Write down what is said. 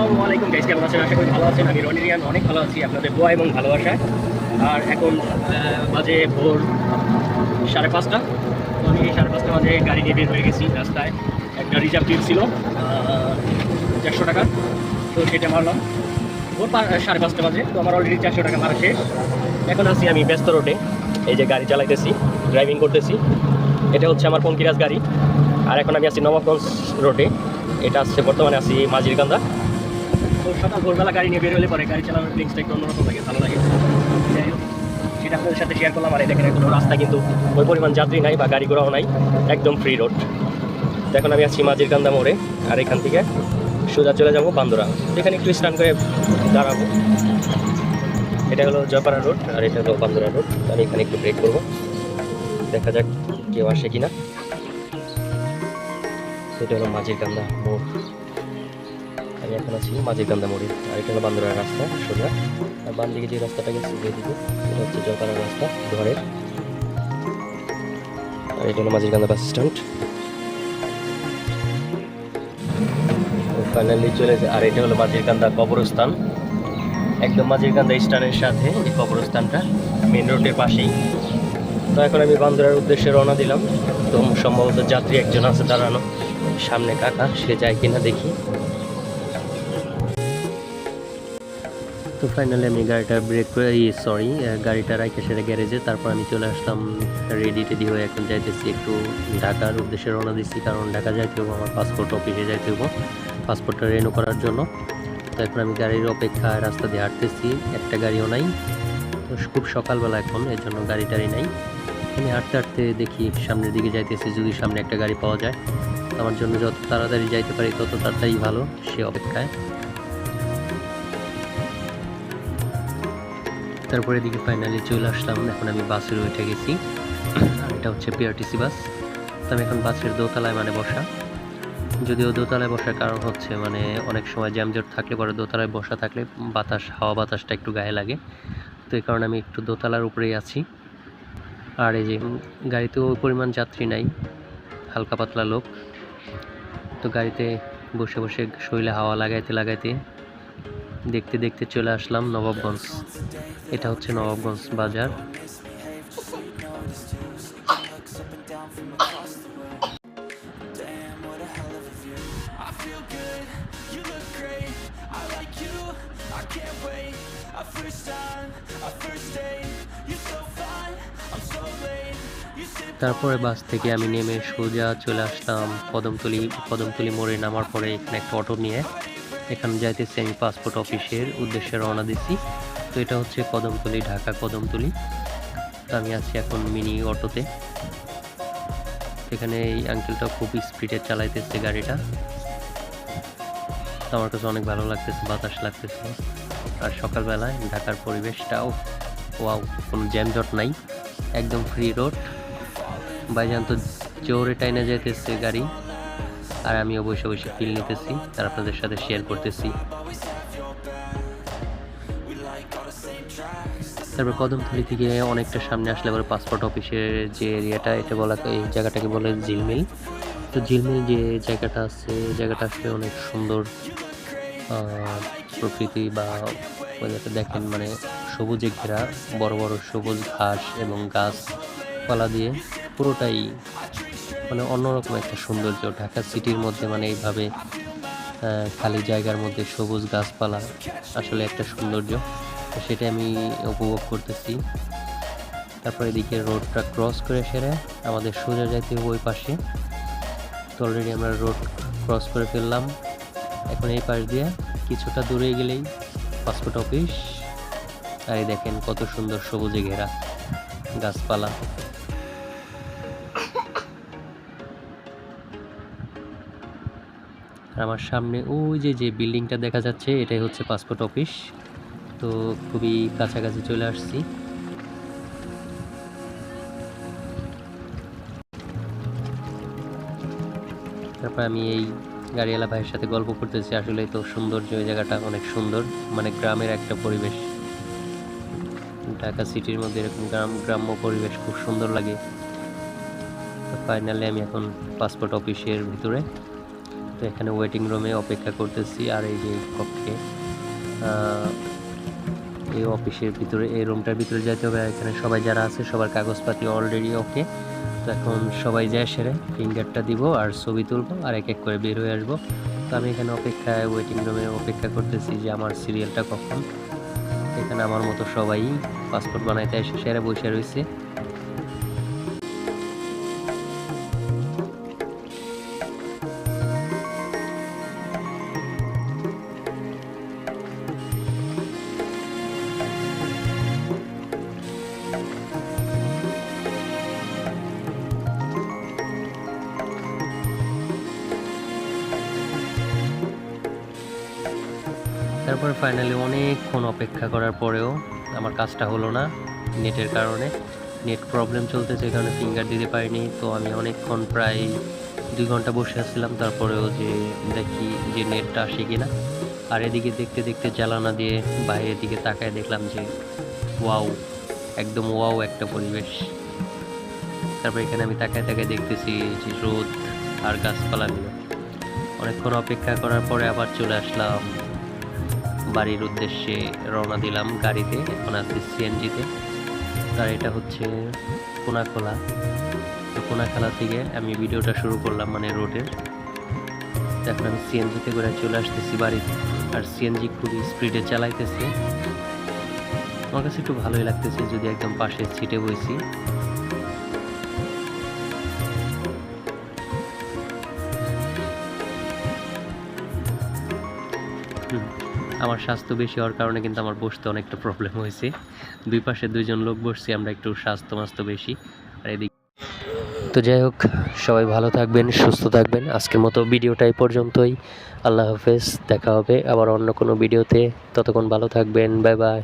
আসসালামু আলাইকুম গাইস, কেমন আছেন? আশা করি ভালো আছেন। আমি রনি রিয়ান অনেক ভালো আছি, আপনাদের দোয়া এবং ভালোবাসায়। আর এখন বাজে ভোর 5:30। তো আমি 5:30 বাজে গাড়ি নিয়ে বের হয়ে গেছি রাস্তায়। একটা রিজার্ভ ট্রিপ ছিল 400 টাকা, তো সেটা মারলাম ভোর 5:30 বাজে। তো আমার অলরেডি 400 টাকা মারা শেষ। এখন আছি আমি ব্যস্ত রোডে, এই যে গাড়ি চালাইতেছি, ড্রাইভিং করতেছি। এটা হচ্ছে আমার পঙ্কিরাজ গাড়ি। আর এখন আমি আছি নবাবগঞ্জ রোডে, এটা আসছে বর্তমানে আছি মাঝিরকান্দা। তো সকাল ভোরবেলা গাড়ি নিয়ে বের হলে পরে গাড়ি চালানোর ফিলিংসটা একটু অন্যরকম লাগে, ভালো লাগে। যাই হোক, সেটা আপনাদের সাথে শেয়ার করলাম। আর এই দেখেন কোনো রাস্তা কিন্তু ওই পরিমাণ যাত্রী নাই বা গাড়ি ঘোড়াও নাই, একদম ফ্রি রোড। তো এখন আমি আছি মাঝিরকান্দা মোড়ে, আর এখান থেকে সোজা চলে যাবো বান্দরা। এখানে একটু স্নান করে দাঁড়াবো। এটা হলো জয়পাড়া রোড আর এটা হলো বান্দরা রোড। আমি এখানে একটু ব্রেক করবো, দেখা যাক কেউ আসে কিনা। এটা হলো মাঝিরকান্দা মোড়, আমি এখন আছি মাঝিরকান্দা মোড়ে। আর এটা হলো বান্দরার রাস্তা সোজা। আর বাম দিকে যে রাস্তাটা গেছে যেদিকে, এটা হচ্ছে জয়পাড়ার রাস্তা ঘরের। আর এটা হলো মাঝিরকান্দা বাস স্ট্যান্ড। ফাইনালি চলে যায়। আর এটা হলো মাঝিরকান্দা কবরস্থান, একদম মাঝিরকান্দা স্ট্যান্ডের সাথে এই কবরস্থানটা, মেন রোডের পাশেই। তো এখন আমি বান্দরার উদ্দেশ্যে রওনা দিলাম। তো সম্ভবত যাত্রী একজন আছে দাঁড়ানো সামনে, কাকা, সে যায় কিনা দেখি। তো ফাইনালি আমি গাড়িটা ব্রেক করে গাড়িটা রাখে সেটা গ্যারেজে। তারপর আমি চলে আসলাম রেডি হয়ে, এখন যাইতেছি একটু ঢাকার উদ্দেশ্যে রওনা দিচ্ছি, কারণ ঢাকা যাইতে হবো, আমার পাসপোর্ট অফিসে যাইতে হবো পাসপোর্টটা রিনিউ করার জন্য। তো এখন আমি গাড়ির অপেক্ষায় রাস্তা দিয়ে হাঁটতেছি, একটা গাড়িও নাই। তো খুব সকালবেলা এখন, এই জন্য গাড়ি টাড়ি নাই। আমি হাঁটতে হাঁটতে দেখি সামনের দিকে যাইতেছি, যদি সামনে একটা গাড়ি পাওয়া যায়। আমার জন্য যত তাড়াতাড়ি যাইতে পারি তত তাড়াতাড়ি ভালো, সে অপেক্ষায়। তারপরে এদিকে ফাইনালি চলে আসলাম, এখন আমি বাসে উঠে গেছি। আর এটা হচ্ছে পিআরটিসি বাস। তো আমি এখন বাসের দোতলায় মানে বসা। যদিও দোতলায় বসার কারণ হচ্ছে মানে অনেক সময় জ্যামজট থাকলে পরে দোতলায় বসা থাকলে হাওয়া বাতাসটা একটু গায়ে লাগে। তো এই কারণে আমি একটু দোতলার উপরেই আছি। আর এই যে গাড়িতে ওই পরিমাণ যাত্রী নাই, হালকা পাতলা লোক। তো গাড়িতে বসে বসে শরীরে হাওয়া লাগাইতে দেখতে দেখতে চলে আসলাম নবাবগঞ্জ। এটা হচ্ছে নবাবগঞ্জ বাজার। তারপরে বাস থেকে আমি নেমে সোজা চলে আসলাম কদমতলি মোড়ে। নামার পরে এখানে একটা অটো নিয়ে এখানে যাইতেছি আমি পাসপোর্ট অফিসের উদ্দেশ্যে রওনা দিছি। তো এটা হচ্ছে কদমতলি, ঢাকা কদমতলি। তো আমি আছি এখন মিনি অটোতে। এখানে এই আঙ্কেলটা খুব স্পিডে চালাইতেছে গাড়িটা, তো আমার কাছে অনেক ভালো লাগতেছে, বাতাস লাগতেছে। আর সকালবেলায় ঢাকার পরিবেশটাও ওয়াও, কোনো জ্যামজট নাই, একদম ফ্রি রোড। ভাইজান তো জোরে টাইনে যাইতেছে গাড়ি, আর আমিও বসে বসে ফিল নিতেছি আর আপনাদের সাথে শেয়ার করতেছি। তারপর কদমতলি থেকে অনেকটা সামনে আসলে পরে পাসপোর্ট অফিসের যে এরিয়াটা, এটা এই জায়গাটাকে বলে ঝিলমিল। তো ঝিলমিল যে জায়গাটা আছে, জায়গাটা আসলে অনেক সুন্দর। প্রকৃতি বা ওইটাতে দেখেন মানে সবুজে ঘেরা, বড় বড় সবুজ ঘাস এবং গাছপালা দিয়ে পুরোটাই মানে অন্যরকম একটা সৌন্দর্য। ঢাকা সিটির মধ্যে মানে এইভাবে খালি জায়গার মধ্যে সবুজ গাছপালা আসলে একটা সৌন্দর্য, তো সেটা আমি উপভোগ করতেছি। তারপর এদিকে রোডটা ক্রস করে সেরে আমাদের সোজা যাইতে ওই পাশে। তো অলরেডি আমরা রোড ক্রস করে ফেললাম। এখন এই পাশ দিয়ে কিছুটা দূরে গেলেই পাসপোর্ট অফিস। আর এই দেখেন কত সুন্দর সবুজে ঘেরা গাছপালা। আমার সামনে ওই যে বিল্ডিংটা দেখা যাচ্ছে, এটাই হচ্ছে পাসপোর্ট অফিস। তো খুবই কাছাকাছি চলে আসছি। তারপর আমি এই গাড়িওয়ালা ভাইয়ের সাথে গল্প করতেছি, আসলে তো সৌন্দর্য, এই জায়গাটা অনেক সুন্দর, মানে গ্রামের একটা পরিবেশ। ঢাকা সিটির মধ্যে এরকম গ্রাম্য পরিবেশ খুব সুন্দর লাগে। তো ফাইনালি আমি এখন পাসপোর্ট অফিসের ভিতরে। তো এখানে ওয়েটিং রুমে অপেক্ষা করতেছি। আর এই যে কক্ষে এই অফিসের ভিতরে, এই রুমটার ভিতরে যেতে হবে। এখানে সবাই যারা আছে সবার কাগজপাতি অলরেডি ওকে। তো এখন সবাই যায় সেরে ফিঙ্গারটা দিব আর ছবি তুলবো আর এক এক করে বের হয়ে আসবো। তো আমি এখানে ওয়েটিং রুমে অপেক্ষা করতেছি যে আমার সিরিয়ালটা কখন। এখানে আমার মতো সবাই পাসপোর্ট বানাইতে এসে সেরে বসে রয়েছে। তারপর ফাইনালি অনেকক্ষণ অপেক্ষা করার পরেও আমার কাজটা হলো না নেটের কারণে। নেট প্রবলেম চলতেছে, এই কারণে ফিঙ্গার দিতে পারিনি। তো আমি অনেকক্ষণ প্রায় 2 ঘন্টা বসে আসছিলাম, তারপরেও যে দেখি যে নেটটা আসে কিনা। আর এদিকে দেখতে দেখতে জানালা দিয়ে বাইরের দিকে তাকায় দেখলাম যে ওয়াও, একদম ওয়াও একটা পরিবেশ। তারপর এখানে আমি তাকায় তাকায় দেখতেছি যে রোদ আর গাছপালাগুলো। অনেকক্ষণ অপেক্ষা করার পরে আবার চলে আসলাম বাড়ির উদ্দেশ্যে, রওনা দিলাম গাড়িতে। এখন আছি সিএনজিতে। আর এটা হচ্ছে কোনাখোলা। তো কোনাখোলা থেকে আমি ভিডিওটা শুরু করলাম, মানে রোডের। এখন আমি সিএনজিতে করে চলে আসতেছি বাড়িতে। আর সিএনজি খুবই স্পিডে চালাইতেছে, আমার কাছে একটু ভালোই লাগতেছে, যদি একদম পাশের সিটে বসি। আমার স্বাস্থ্য বেশি হওয়ার কারণে কিন্তু আমার বসতে অনেকটা প্রবলেম হয়েছে। 2 পাশে 2 জন লোক বসছি, আমরা একটু স্বাস্থ্য বেশি। আর এদিকে তো যাই হোক, সবাই ভালো থাকবেন, সুস্থ থাকবেন। আজকের মতো ভিডিওটা এই পর্যন্তই। আল্লাহ হাফেজ, দেখা হবে আবার অন্য কোনো ভিডিওতে। ততক্ষণ ভালো থাকবেন, বাই বাই।